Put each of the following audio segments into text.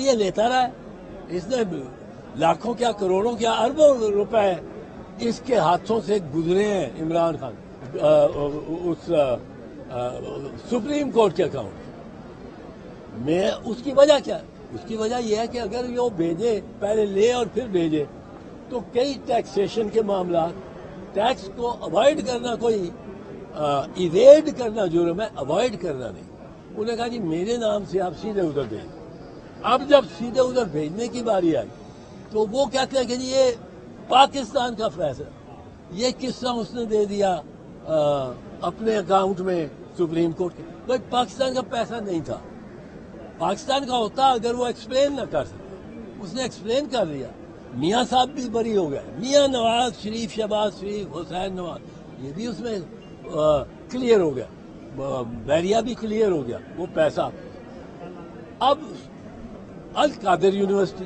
یہ لیتا رہا ہے. اس نے لاکھوں کیا کروڑوں کیا اربوں روپے اس کے ہاتھوں سے گزرے ہیں عمران خان اس سپریم کورٹ کے اکاؤنٹ میں. اس کی وجہ کیا ہے؟ اس کی وجہ یہ ہے کہ اگر یہ بھیجے پہلے لے اور پھر بھیجے تو کئی ٹیکسیشن کے معاملات، ٹیکس کو اوائڈ کرنا، کوئی ایویڈ کرنا جرم ہے، اوائڈ کرنا نہیں. انہوں نے کہا جی میرے نام سے آپ سیدھے ادھر بھیج. اب جب سیدھے ادھر بھیجنے کی باری آئی تو وہ کہتے ہیں کہ جی یہ پاکستان کا فیصلہ. یہ کس طرح اس نے دے دیا اپنے اکاؤنٹ میں سپریم کورٹ کے؟ بھائی پاکستان کا پیسہ نہیں تھا. پاکستان کا ہوتا اگر وہ ایکسپلین نہ کر سکتا. اس نے ایکسپلین کر دیا. میاں صاحب بھی بری ہو گئے، میاں نواز شریف، شہباز شریف، حسین نواز، یہ بھی اس میں کلیئر ہو گیا. بیریا بھی کلیئر ہو گیا. وہ پیسہ اب القادر یونیورسٹی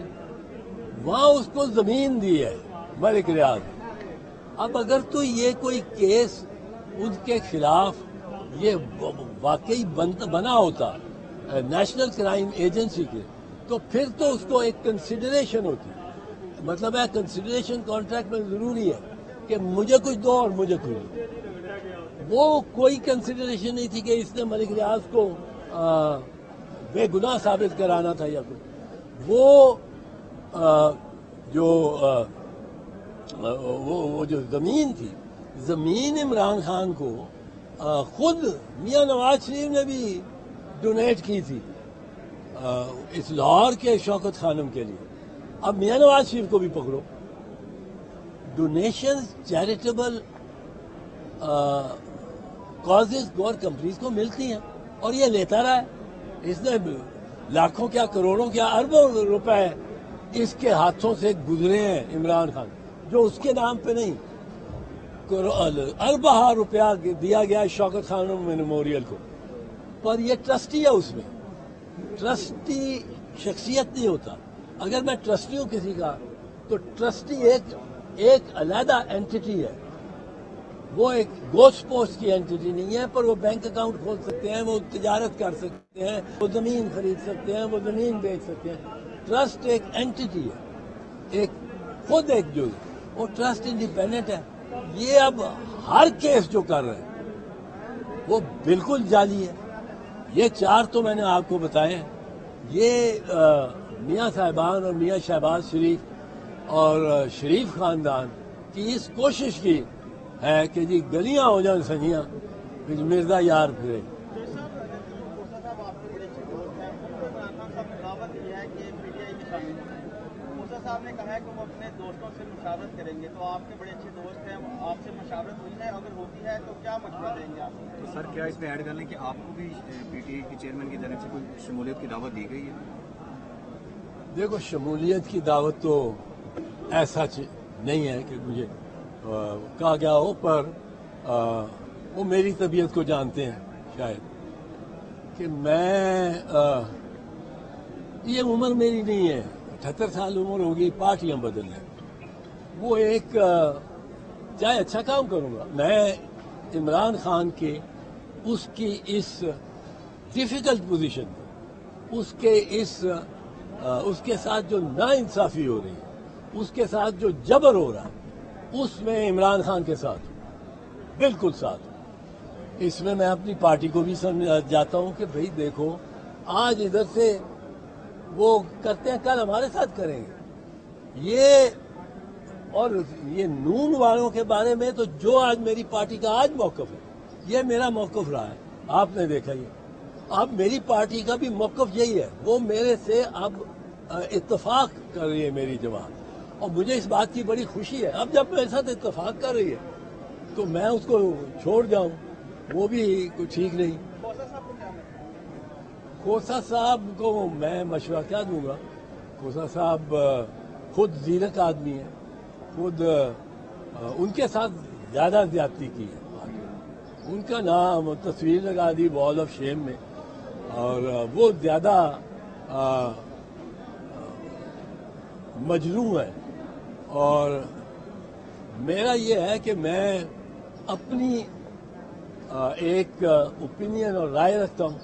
وہاں اس کو زمین دی ہے ملک ریاض. اب اگر تو یہ کوئی کیس ان کے خلاف یہ واقعی بنا ہوتا نیشنل کرائم ایجنسی کے، تو پھر تو اس کو ایک کنسیڈریشن ہوتی. مطلب ہے کنسیڈریشن کانٹریکٹ میں ضروری ہے کہ مجھے کچھ دو اور مجھے کچھ دو. وہ کوئی کنسیڈریشن نہیں تھی کہ اس نے ملک ریاض کو بے گناہ ثابت کرانا تھا یا کچھ. وہ جو زمین تھی، زمین عمران خان کو خود میاں نواز شریف نے بھی ڈونیٹ کی تھی اس لاہور کے شوکت خانم کے لیے. اب میاں نواز شریف کو بھی پکڑو. ڈونیشن چیریٹیبل کازز گور کمپنیز کو ملتی ہیں اور یہ لیتا رہا ہے. اس نے لاکھوں کیا کروڑوں کیا اربوں روپے اس کے ہاتھوں سے گزرے ہیں عمران خان، جو اس کے نام پہ نہیں. اربہ روپیہ دیا گیا شوکت خانم میموریل کو، پر یہ ٹرسٹی ہے. اس میں ٹرسٹی شخصیت نہیں ہوتا. اگر میں ٹرسٹی ہوں کسی کا تو ٹرسٹی ایک علیحدہ اینٹی ہے. وہ ایک گوشت پوسٹ کی اینٹی نہیں ہے، پر وہ بینک اکاؤنٹ کھول سکتے ہیں، وہ تجارت کر سکتے ہیں، وہ زمین خرید سکتے ہیں، وہ زمین بیچ سکتے ہیں. ٹرسٹ ایک اینٹی ہے، ایک خود ایک جو وہ ٹرسٹ انڈیپینڈنٹ ہے. یہ اب ہر کیس جو کر رہے ہیں وہ بالکل جعلی ہے. یہ چار تو میں نے آپ کو بتائے ہیں. یہ میاں صاحبان اور میاں شہباز شریف اور شریف خاندان کی اس کوشش کی ہے کہ جی گلیاں ہو جائیں سنیاں، مرزا یار پھرے. صاحب نے کہا ہے کہ وہ اپنے دوستوں سے مشاورت کریں گے، تو آپ کے بڑے اچھے دوست ہیں، آپ سے مشاورت ہوئی ہے؟ اگر ہوتی ہے تو کیا مشورہ دیں گے آپ؟ تو سر کیا اس میں ایڈ کر لیں کہ آپ کو بھی پی ٹی آئی کے چیئرمین کی طرف سے کوئی شمولیت کی دعوت دی گئی ہے؟ دیکھو شمولیت کی دعوت تو ایسا نہیں ہے کہ مجھے کہا گیا ہو، پر وہ میری طبیعت کو جانتے ہیں شاید کہ میں یہ عمر میری نہیں ہے، 78 سال عمر ہوگی، پارٹیاں بدل رہے. وہ ایک چاہے اچھا کام کروں گا میں عمران خان کے اس کی اس ڈیفیکلٹ پوزیشن اس کے ساتھ جو ناانصافی ہو رہی ہے، اس کے ساتھ جو جبر ہو رہا ہے، اس میں عمران خان کے ساتھ ہوں، بالکل ساتھ ہوں. اس میں اپنی پارٹی کو بھی جاتا ہوں کہ بھئی دیکھو آج ادھر سے وہ کرتے ہیں، کل ہمارے ساتھ کریں گے. اور یہ نون والوں کے بارے میں تو جو آج میری پارٹی کا آج موقف ہے، یہ میرا موقف رہا ہے. آپ نے دیکھا یہ اب میری پارٹی کا بھی موقف یہی ہے. وہ میرے سے اب اتفاق کر رہی ہے میری جماعت، اور مجھے اس بات کی بڑی خوشی ہے. اب جب میرے ساتھ اتفاق کر رہی ہے تو میں اس کو چھوڑ جاؤں، وہ بھی کچھ ٹھیک نہیں. کھوسا صاحب کو میں مشورہ کیا دوں گا؟ کھوسا صاحب خود زیرک آدمی ہے، خود ان کے ساتھ زیادہ زیادتی کی ہے. ان کا نام تصویر لگا دی وال آف شیم میں، اور وہ زیادہ مجروح ہے. اور میرا یہ ہے کہ میں اپنی ایک اوپینین اور رائے رکھتا ہوں.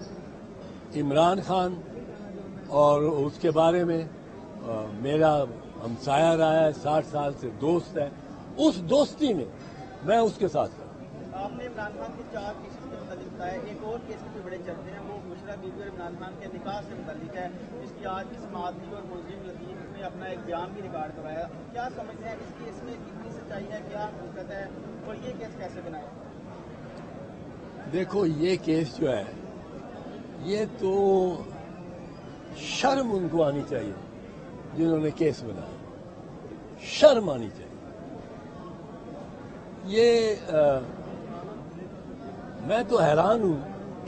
عمران خان اور اس کے بارے میں میرا ہمسایہ رہا ہے, 60 سال سے دوست ہے. اس دوستی میں میں اس کے ساتھ ہوں. آپ نے عمران خان کے 4 کیسز کے متعلق بتایا, ایک اور کیس بھی بڑے چلتے ہیں, وہ بشرا بی بی اور عمران خان کے نکاح سے متعلق ہے, جس کی آج کی سماعت ہوئی اور ملزم لطیف نے اپنا ایک بیان بھی ریکارڈ کروایا. کیا سمجھتے ہیں اس میں کتنی سچائی ہے, کیا حقیقت ہے, اور یہ کیس کیسے بنایا؟ دیکھو یہ کیس جو ہے, یہ تو شرم ان کو آنی چاہیے جنہوں نے کیس بنایا, شرم آنی چاہیے. یہ میں تو حیران ہوں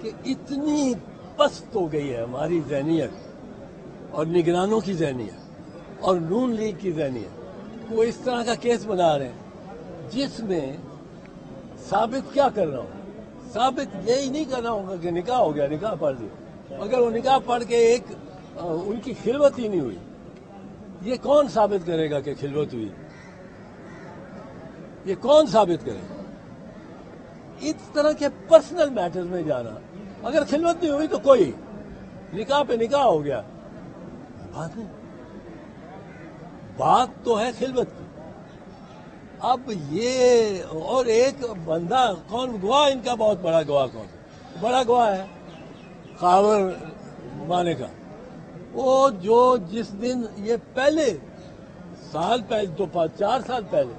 کہ اتنی پست ہو گئی ہے ہماری ذہنیت اور نگرانوں کی ذہنیت اور نون لیگ کی ذہنیت. وہ اس طرح کا کیس بنا رہے ہیں جس میں ثابت کیا کر رہا ہوں, ثابت یہی نہیں کر رہا ہوں کہ نکاح ہو گیا, نکاح پڑھ دیا. اگر وہ نکاح پڑھ کے ایک ان کی خلوت ہی نہیں ہوئی, یہ کون ثابت کرے گا کہ خلوت ہوئی؟ یہ کون ثابت کرے گا؟ اس طرح کے پرسنل میٹرز میں جانا, اگر خلوت نہیں ہوئی تو کوئی نکاح پہ نکاح ہو گیا, بات نہیں. بات تو ہے خلوت کی. اب یہ اور ایک بندہ کون گواہ, ان کا بہت بڑا گواہ کون ہے؟ بڑا گواہ ہے خاور مانے کا. وہ جو جس دن یہ پہلے سال پہلے تو 4 سال پہلے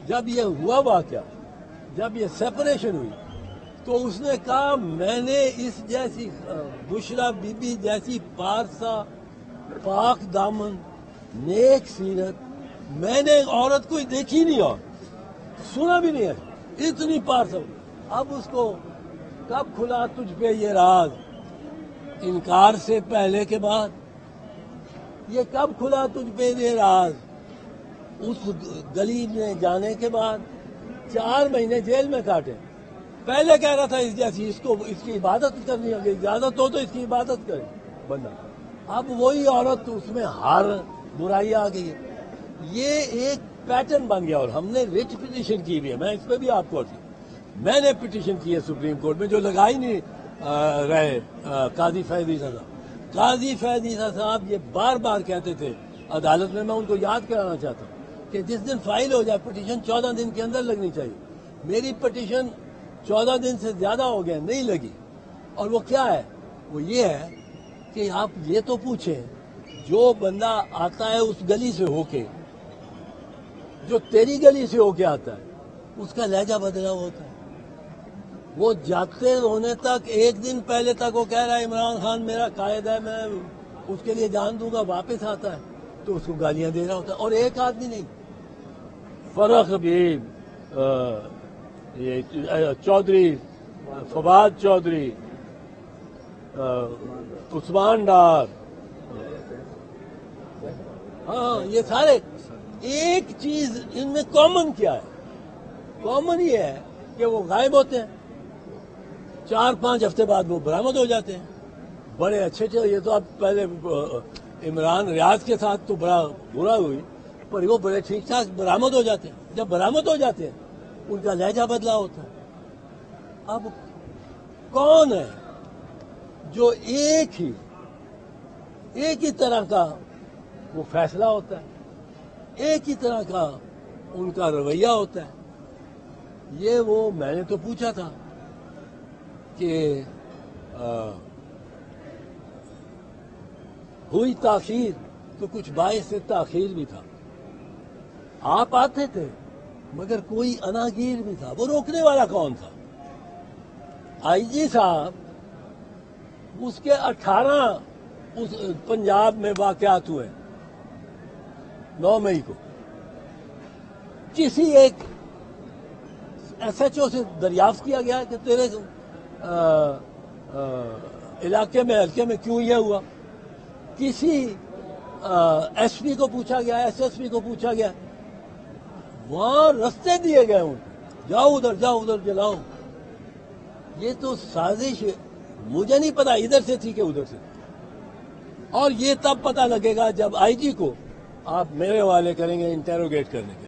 جب یہ ہوا واقعہ, جب یہ سیپریشن ہوئی, تو اس نے کہا میں نے اس جیسی بشرا بی بی جیسی پارسا, پاک دامن, نیک سیرت میں نے عورت کوئی دیکھی نہیں اور سنا بھی نہیں ہے, اتنی پارسا. اب اس کو کب کھلا تجھ پہ یہ راز؟ انکار سے پہلے کے بعد. یہ کب کھلا تجھ پہ یہ راز؟ اس گلی میں جانے کے بعد. 4 مہینے جیل میں کاٹے. پہلے کہہ رہا تھا اس جیسی, اس کی عبادت کرنی ہوگی, اجازت ہو تو اس کی عبادت کرے بندہ. اب وہی عورت اس میں ہر برائی آ گئی ہے. یہ ایک پیٹرن بن گیا. اور ہم نے ریٹ پٹیشن کی بھی ہے, میں اس پہ بھی آپ کو میں نے پٹیشن کی ہے سپریم کورٹ میں, جو لگا ہی نہیں رہے قاضی فیض عیسیٰ صاحب. قاضی فیض عیسیٰ صاحب یہ بار بار کہتے تھے عدالت میں, میں ان کو یاد کرانا چاہتا ہوں کہ جس دن فائل ہو جائے پٹیشن 14 دن کے اندر لگنی چاہیے. میری پٹیشن 14 دن سے زیادہ ہو گیا, نہیں لگی. اور وہ کیا ہے؟ وہ یہ ہے کہ آپ یہ تو پوچھیں, جو بندہ آتا ہے اس گلی سے ہو کے, جو تیری گلی سے ہو کے آتا ہے, اس کا لہجہ بدلا ہوتا ہے. وہ جاتے ہونے تک, ایک دن پہلے تک وہ کہہ رہا ہے عمران خان میرا قائد ہے, میں اس کے لیے جان دوں گا. واپس آتا ہے تو اس کو گالیاں دے رہا ہوتا ہے. اور ایک آدمی نہیں, فرق بھی یہ چودھری, فواد چودھری, عثمان ڈار, ہاں یہ سارے. ایک چیز ان میں کامن کیا ہے؟ کامن یہ ہے کہ وہ غائب ہوتے ہیں, 4-5 ہفتے بعد وہ برآمد ہو جاتے ہیں. بڑے اچھے تھے. یہ تو اب پہلے عمران ریاض کے ساتھ تو بڑا برا ہوئی, پر وہ بڑے ٹھیک ٹھاک برآمد ہو جاتے ہیں. جب برآمد ہو جاتے ہیں ان کا لہجہ بدلا ہوتا ہے. اب کون ہے جو ایک ہی طرح کا وہ فیصلہ ہوتا ہے, ایک ہی طرح کا ان کا رویہ ہوتا ہے؟ یہ وہ میں نے تو پوچھا تھا کہ ہوئی تاخیر تو کچھ باعث تاخیر بھی تھا. آپ آتے تھے مگر کوئی اناگیر بھی تھا. وہ روکنے والا کون تھا؟ آئی جی صاحب. اس کے 18 پنجاب میں واقعات ہوئے 9 مئی کو. کسی ایک ایس ایچ او سے دریافت کیا گیا کہ تیرے علاقے میں حلقے میں کیوں یہ ہوا؟ کسی ایس پی کو پوچھا گیا, ایس ایس پی کو پوچھا گیا. وہاں رستے دیے گئے ان کو, جاؤ ادھر جلاؤ. یہ تو سازش, مجھے نہیں پتا ادھر سے تھی کہ ادھر سے. اور یہ تب پتا لگے گا جب آئی جی کو آپ میرے حوالے کریں گے انٹیروگیٹ کرنے کے.